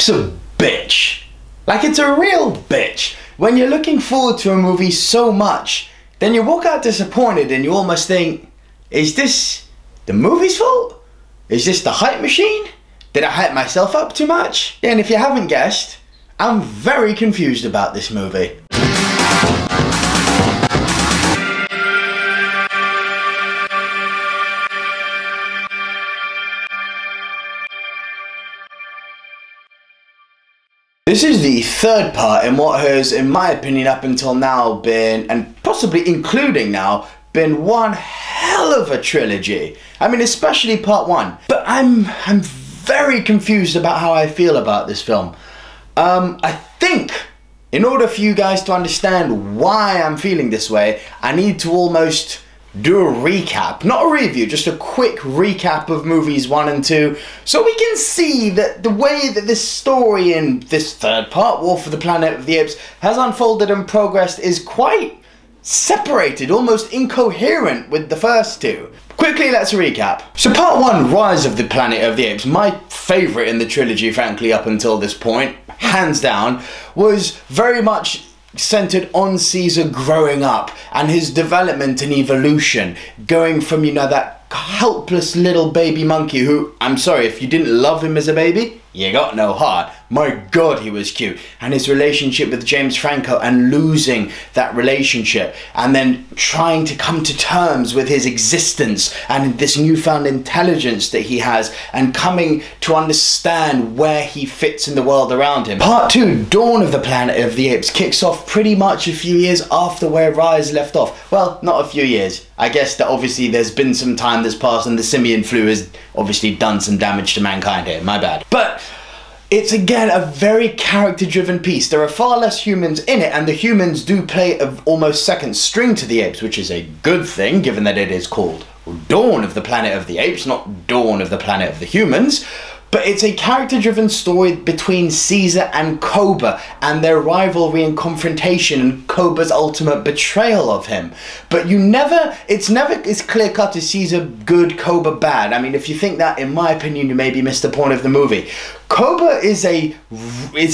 Ape's a bitch. Like, it's a real bitch. When you're looking forward to a movie so much, then you walk out disappointed and you almost think, is this the movie's fault? Is this the hype machine? Did I hype myself up too much? Yeah, and if you haven't guessed, I'm very confused about this movie. This is the third part in what has, in my opinion, up until now been, and possibly including now, been one hell of a trilogy. I mean, especially part one. But I'm very confused about how I feel about this film. I think in order for you guys to understand why I'm feeling this way, I need to almost do a recap, not a review, just a quick recap of movies 1 and 2, so we can see that the way that this story in this third part, War for the Planet of the Apes, has unfolded and progressed is quite separated, almost incoherent with the first two. Quickly, let's recap. So part 1, Rise of the Planet of the Apes, my favourite in the trilogy, frankly, up until this point, hands down, was very much centered on Caesar growing up and his development and evolution, going from, you know, that helpless little baby monkey who, I'm sorry, if you didn't love him as a baby, you got no heart. My God, he was cute. And his relationship with James Franco and losing that relationship and then trying to come to terms with his existence and this newfound intelligence that he has and coming to understand where he fits in the world around him. Part 2, Dawn of the Planet of the Apes, kicks off pretty much a few years after where Rise left off. Well, not a few years. I guess that obviously there's been some time that's passed and the simian flu has obviously done some damage to mankind here, my bad. But it's again a very character-driven piece. There are far less humans in it, and the humans do play an almost second string to the apes, which is a good thing, given that it is called Dawn of the Planet of the Apes, not Dawn of the Planet of the Humans. But it's a character-driven story between Caesar and Koba and their rivalry and confrontation and Koba's ultimate betrayal of him. But it's never as clear-cut as Caesar good, Koba bad. I mean, if you think that, in my opinion, you maybe missed the point of the movie. Koba is a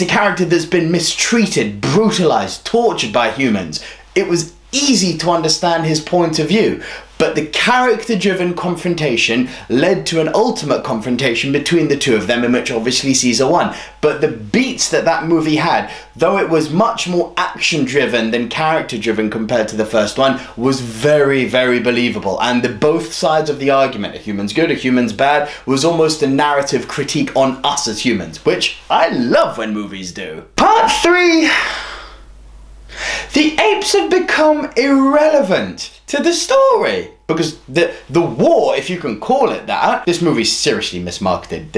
character that's been mistreated, brutalized, tortured by humans. It was easy to understand his point of view. But the character-driven confrontation led to an ultimate confrontation between the two of them, in which obviously Caesar won. But the beats that movie had, though it was much more action-driven than character-driven compared to the first one, was very, very believable. And both sides of the argument, a human's good, a human's bad, was almost a narrative critique on us as humans, which I love when movies do. Part 3... the apes have become irrelevant to the story. Because the war, if you can call it that, this movie's seriously mismarketed.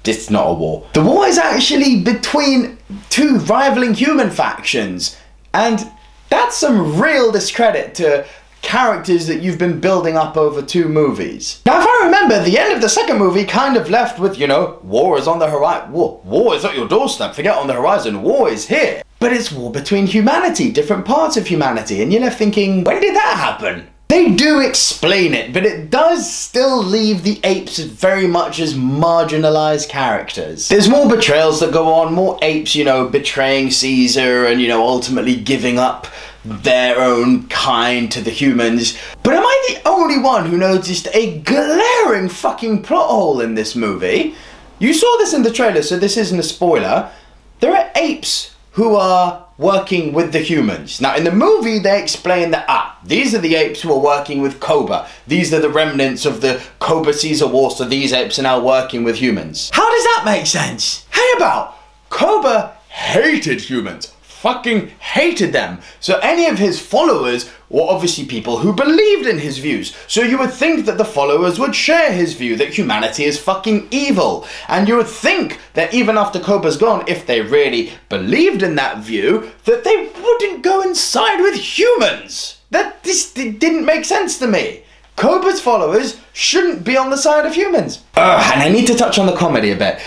It's not a war. The war is actually between two rivaling human factions. And that's some real discredit to characters that you've been building up over 2 movies. Now, if I remember, the end of the second movie kind of left with, you know, war is on the horizon. War is at your doorstep. Forget on the horizon. War is here. But it's war between humanity, different parts of humanity, and you're left thinking, when did that happen? They do explain it, but it does still leave the apes very much as marginalized characters. There's more betrayals that go on, more apes, you know, betraying Caesar and, you know, ultimately giving up their own kind to the humans. But am I the only one who noticed a glaring fucking plot hole in this movie? You saw this in the trailer, so this isn't a spoiler. There are apes who are working with the humans. Now, in the movie, they explain that, these are the apes who are working with Koba. These are the remnants of the Koba-Caesar War, so these apes are now working with humans. How does that make sense? How about Koba hated humans? Fucking hated them. So any of his followers were obviously people who believed in his views. So you would think that the followers would share his view that humanity is fucking evil. And you would think that even after Koba's gone, if they really believed in that view, that they wouldn't go and side with humans. This didn't make sense to me. Koba's followers shouldn't be on the side of humans. And I need to touch on the comedy a bit.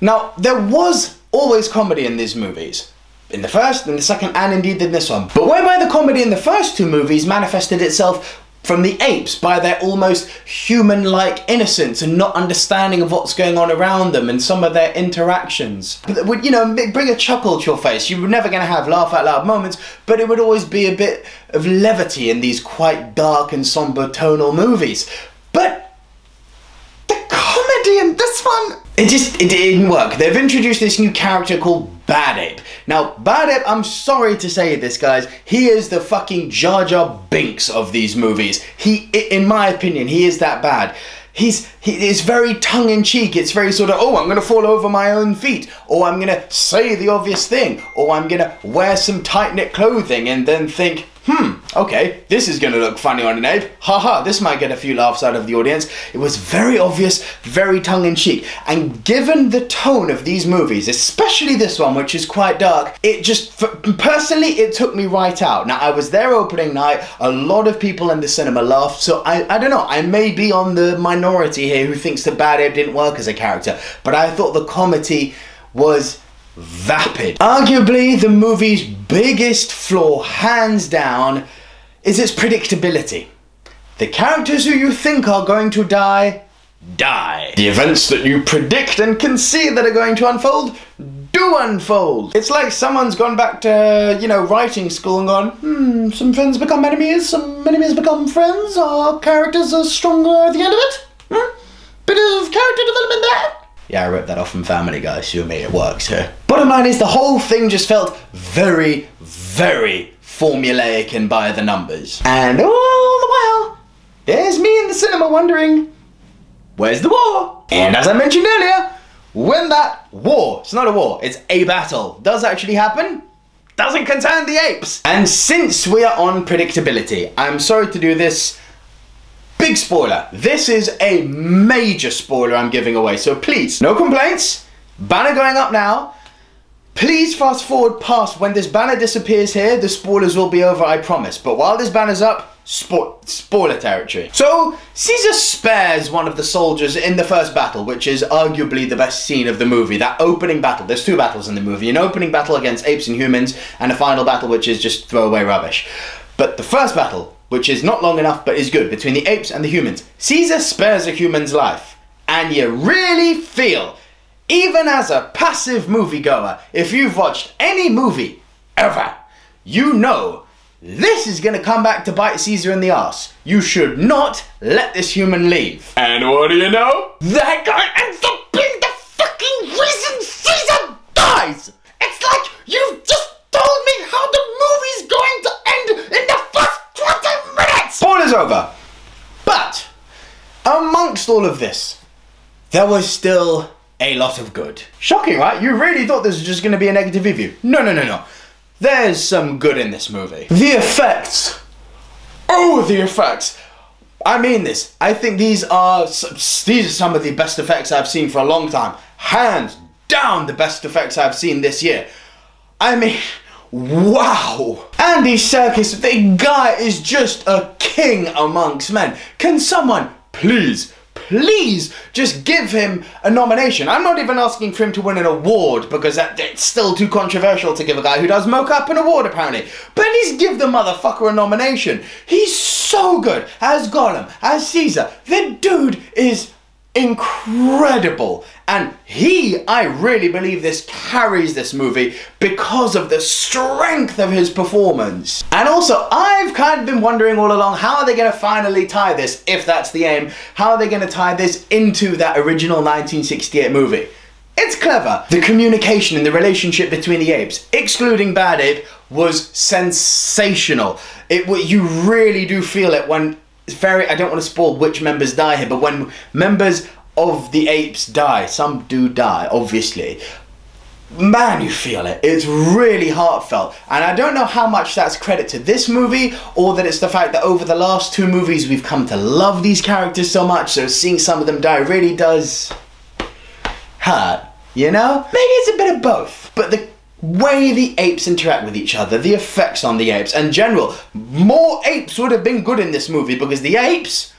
Now, there was always comedy in these movies. In the first, in the second, and indeed in this one. But whereby the comedy in the first 2 movies manifested itself from the apes by their almost human-like innocence and not understanding of what's going on around them and some of their interactions. But would, you know, bring a chuckle to your face. You were never going to have laugh out loud moments, but it would always be a bit of levity in these quite dark and somber tonal movies. But the comedy in this one, it didn't work. They've introduced this new character called Bad Ape. Now, Bad Ape, I'm sorry to say this, guys, he is the fucking Jar Jar Binks of these movies. In my opinion, he is that bad. He is very tongue-in-cheek. It's very sort of, oh, I'm gonna fall over my own feet, or I'm gonna say the obvious thing, or I'm gonna wear some tight-knit clothing and then think, okay, this is gonna look funny on an ape. Haha, this might get a few laughs out of the audience. It was very obvious, very tongue-in-cheek. And given the tone of these movies, especially this one, which is quite dark, it just, personally, it took me right out. Now, I was there opening night. A lot of people in the cinema laughed, so I don't know. I may be on the minority here who thinks that Bad Ape didn't work as a character, but I thought the comedy was vapid. Arguably, the movie's biggest flaw, hands down, is its predictability. The characters who you think are going to die, die. The events that you predict and can see that are going to unfold, do unfold. It's like someone's gone back to, you know, writing school and gone, some friends become enemies, some enemies become friends, our characters are stronger at the end of it? Bit of character development there. Yeah, I ripped that off from Family Guy, so me, it works here. Bottom line is the whole thing just felt very, very formulaic and by the numbers. And all the while, there's me in the cinema wondering, where's the war? And as I mentioned earlier, when that war, it's not a war, it's a battle, does actually happen, doesn't concern the apes. And since we are on predictability, I'm sorry to do this, big spoiler. This is a major spoiler I'm giving away, so please, no complaints, banner going up now. Please fast forward past when this banner disappears here, the spoilers will be over, I promise. But while this banner's up, spoiler territory. So, Caesar spares one of the soldiers in the first battle, which is arguably the best scene of the movie. That opening battle, there's two battles in the movie, an opening battle against apes and humans, and a final battle which is just throwaway rubbish. But the first battle, which is not long enough but is good, between the apes and the humans, Caesar spares a human's life. And you really feel, even as a passive moviegoer, if you've watched any movie ever, you know this is gonna come back to bite Caesar in the arse. You should not let this human leave. And what do you know? That guy ends up being the fucking reason Caesar dies! It's like you've just told me how the movie's going to end in the first 20 minutes! Spoilers over. But, amongst all of this, there was still a lot of good. Shocking, right? You really thought this was just going to be a negative review. No, no, no, no. There's some good in this movie. The effects. Oh, the effects. I mean this. I think these are some of the best effects I've seen for a long time. Hands down the best effects I've seen this year. I mean, wow. Andy Serkis, the guy is just a king amongst men. Can someone please just give him a nomination? I'm not even asking for him to win an award because it's still too controversial to give a guy who does mocap an award apparently. But at least give the motherfucker a nomination. He's so good as Gollum, as Caesar. The dude is incredible. And I really believe this carries this movie because of the strength of his performance. And also, I've kind of been wondering all along, how are they going to finally tie this, if that's the aim, how are they going to tie this into that original 1968 movie? It's clever. The communication and the relationship between the apes, excluding Bad Ape, was sensational. You really do feel it when, I don't want to spoil which members die here, but when members of the apes die, some do die, obviously, man, you feel it. It's really heartfelt. And I don't know how much that's credit to this movie, or that it's the fact that over the last two movies we've come to love these characters so much, so seeing some of them die really does hurt, you know? Maybe it's a bit of both. But the way the apes interact with each other, the effects on the apes, in general, more apes would have been good in this movie because the apes,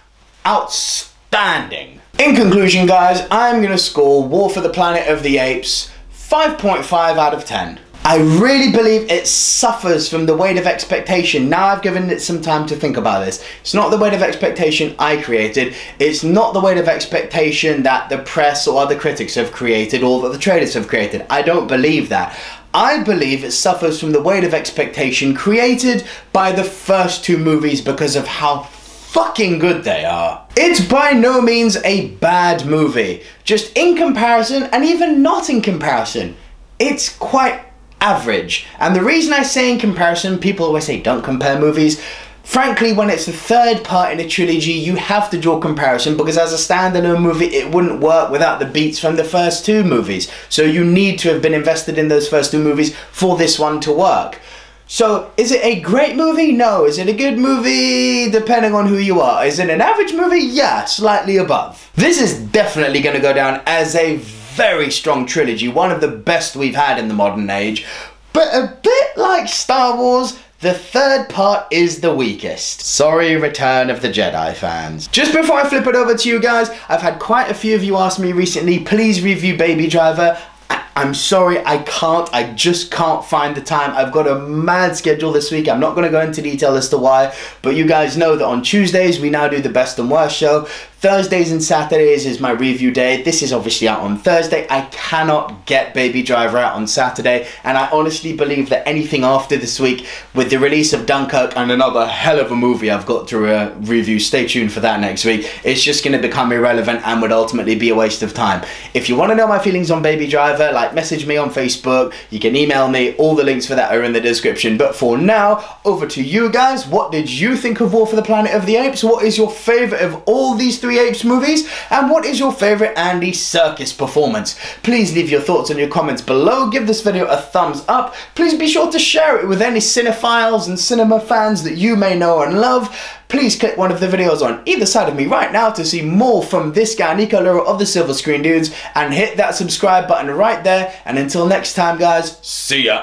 outstanding. In conclusion, guys, I'm gonna score War for the Planet of the Apes 5.5 out of 10. I really believe it suffers from the weight of expectation. Now I've given it some time to think about this. It's not the weight of expectation I created. It's not the weight of expectation that the press or other critics have created or that the trailers have created. I don't believe that. I believe it suffers from the weight of expectation created by the first two movies because of how fucking good they are. It's by no means a bad movie. Just in comparison, and even not in comparison, it's quite average. And the reason I say in comparison, people always say don't compare movies. Frankly, when it's the third part in a trilogy, you have to draw comparison because as a standalone movie, it wouldn't work without the beats from the first two movies. So you need to have been invested in those first two movies for this one to work. So, is it a great movie? No. Is it a good movie? Depending on who you are. Is it an average movie? Yeah, slightly above. This is definitely going to go down as a very strong trilogy, one of the best we've had in the modern age, but a bit like Star Wars, the third part is the weakest. Sorry, Return of the Jedi fans. Just before I flip it over to you guys, I've had quite a few of you ask me recently, please review Baby Driver. I'm sorry, I just can't find the time. I've got a mad schedule this week. I'm not going to go into detail as to why, but you guys know that on Tuesdays we now do the best and worst show. Thursdays and Saturdays is my review day. This is obviously out on Thursday. I cannot get Baby Driver out on Saturday, and I honestly believe that anything after this week, with the release of Dunkirk and another hell of a movie I've got to review, stay tuned for that next week, it's just going to become irrelevant and would ultimately be a waste of time. If you want to know my feelings on Baby Driver, like, message me on Facebook, you can email me, all the links for that are in the description. But for now, over to you guys. What did you think of War for the Planet of the Apes? What is your favourite of all these three Apes movies? And what is your favourite Andy Serkis performance? Please leave your thoughts in your comments below. Give this video a thumbs up. Please be sure to share it with any cinephiles and cinema fans that you may know and love. Please click one of the videos on either side of me right now to see more from this guy, Nico Luro of the Silver Screen Dudes, and hit that subscribe button right there. And until next time, guys, see ya.